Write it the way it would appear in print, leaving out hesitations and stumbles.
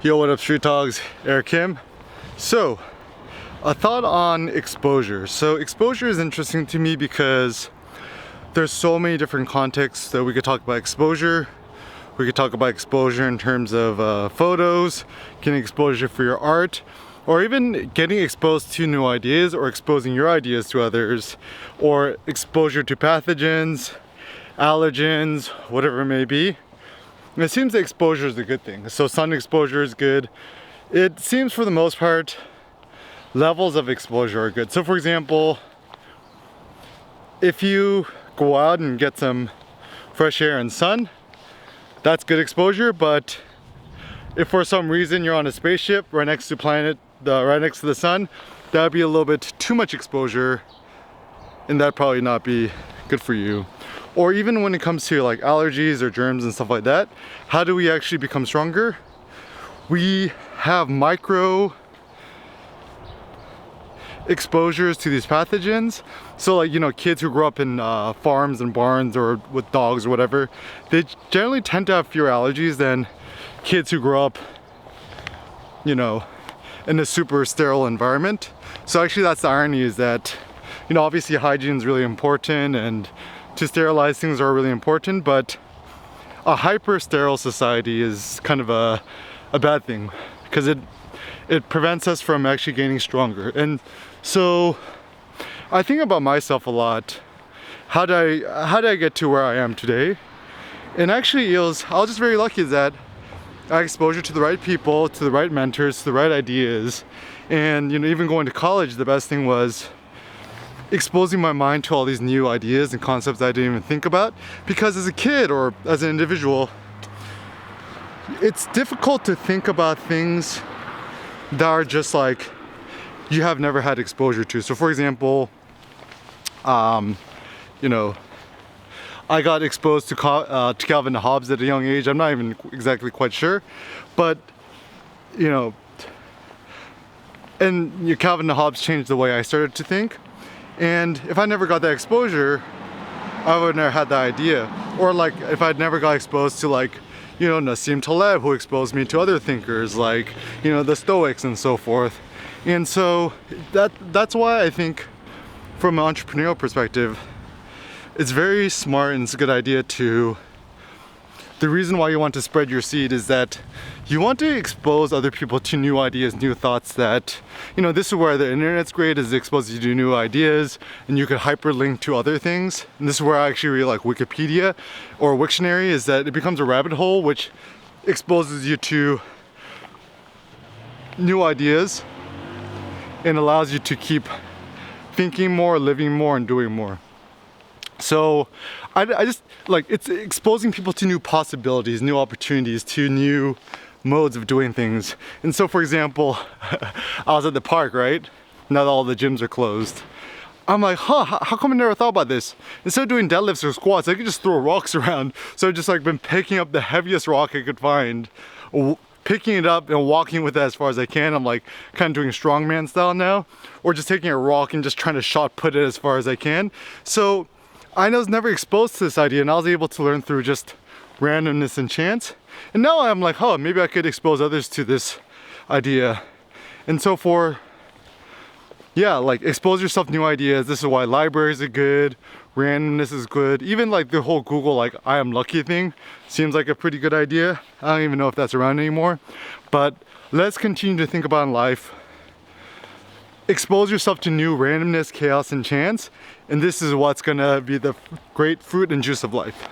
Yo, what up, Street Dogs? Eric Kim. So, a thought on exposure. So exposure is interesting to me because there's so many different contexts that we could talk about exposure. We could talk about exposure in terms of photos, getting exposure for your art, or even getting exposed to new ideas or exposing your ideas to others, or exposure to pathogens, allergens, whatever it may be. And it seems that exposure is a good thing. So sun exposure is good. It seems for the most part, levels of exposure are good. So for example, if you go out and get some fresh air and sun, that's good exposure. But if for some reason you're on a spaceship right next to right next to the sun, that would be a little bit too much exposure, and that'd probably not be good for you. Or even when it comes to like allergies or germs and stuff like that, how do we actually become stronger? We have micro exposures to these pathogens. So like, you know, kids who grow up in farms and barns or with dogs or whatever, they generally tend to have fewer allergies than kids who grow up, you know, in a super sterile environment. So actually that's the irony, is that, you know, obviously hygiene is really important and to sterilize things are really important, but a hyper sterile society is kind of a bad thing because it prevents us from actually getting stronger. And so I think about myself a lot. How did I get to where I am today? And actually I was just very lucky that I had exposure to the right people, to the right mentors, to the right ideas. And you know, even going to college, the best thing was exposing my mind to all these new ideas and concepts I didn't even think about. Because as a kid or as an individual, it's difficult to think about things that are just like you have never had exposure to. So for example, you know, I got exposed to Calvin and Hobbes at a young age. I'm not even exactly quite sure, but you know, and Calvin and Hobbes changed the way I started to think. And if I never got that exposure, I would have never had that idea. Or like if I'd never got exposed to, like, you know, Nassim Taleb, who exposed me to other thinkers like, you know, the Stoics and so forth. And so that's why I think from an entrepreneurial perspective, it's very smart and it's a good idea to, the reason why you want to spread your seed is that you want to expose other people to new ideas, new thoughts that, you know, this is where the internet's great, is it exposes you to new ideas and you can hyperlink to other things. And this is where I actually really like Wikipedia or Wiktionary, is that it becomes a rabbit hole which exposes you to new ideas and allows you to keep thinking more, living more, and doing more. So I just like, it's exposing people to new possibilities, new opportunities, to new modes of doing things. And so for example, I was at the park, right? Now that all the gyms are closed. I'm like, how come I never thought about this? Instead of doing deadlifts or squats, I could just throw rocks around. So I've just like been picking up the heaviest rock I could find, picking it up and walking with it as far as I can. I'm like kind of doing strongman style now, or just taking a rock and just trying to shot put it as far as I can. So I was never exposed to this idea, and I was able to learn through just randomness and chance. And now I'm like, oh, maybe I could expose others to this idea. And so yeah, like expose yourself to new ideas. This is why libraries are good, randomness is good. Even like the whole Google, like I am lucky thing seems like a pretty good idea. I don't even know if that's around anymore. But let's continue to think about in life. Expose yourself to new randomness, chaos, and chance. And this is what's gonna be the great fruit and juice of life.